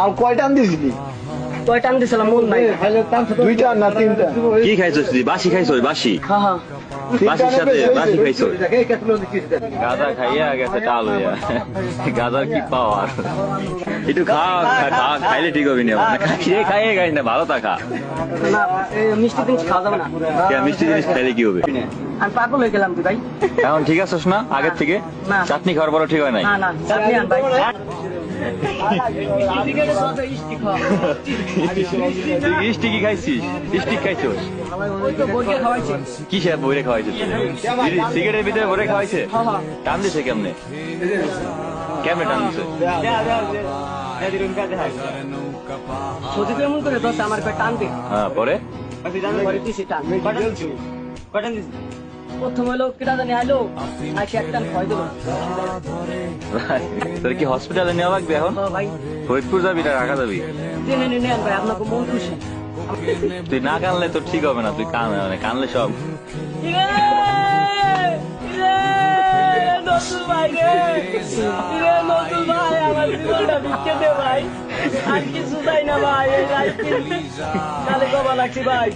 আর কয়টা দিছিলি? কয়টা দিছিলাম মন নাই। দুইটা না তিনটা? কি খাইছস তুই? বাসি খাইছস? বাসি হ্যাঁ হ্যাঁ বাসির সাথে বাসি খাইছস? গাঁজা খাইয়া গেছে টাল হইয়া। গাঁজার কি পাওয়ার? একটু খাইলে ঠিক হবি না। খাইয়ে খাইস না, ভালো তা খা। না মিষ্টি জিনিস খাওয়া যাবে না। মিষ্টি জিনিস খাইলে কি হবে? আমি পাগল হয়ে গেলাম তুই ভাই। এখন ঠিক আছিস না আগের থেকে? না। চাটনি খাওয়ার পরও ঠিক হয় নাই? না না চাটনি আন ভাই। স্টিক কি খাইছিস? স্টিক খাইছস? ওই তো বইকে খাওয়াইছে। কি সে বইরে খাওয়াইছে? সিগারেটের ভিতরে ভরে খাওয়াইছে? টান দিছে কেমনে? কেমনে টান দিছে? সজিব এমন করে দোষ আমার পেট টান দে। হ্যাঁ পরে পরে দিছি টান। কয়টা দিছি? প্রথম হলো কেটা জানি আইলো আইসে একটা ভয় দিল। তোর কি হসপিটালে নেওয়া লাগবে এখন? ভাই ফরিদপুর যাবি না ঢাকা যাবি? টেনে নিয়ে আন ভাই, আপনাকে মন খুশি। তুই না কানলে তোর ঠিক হবে না, তুই কানলে সব। নতুন ভাই রে, নতুন ভাই আমার জীবনটা ভিক্ষে দে ভাই, আর কিছু চাই না ভাই। কালে কবা লাগছি ভাই।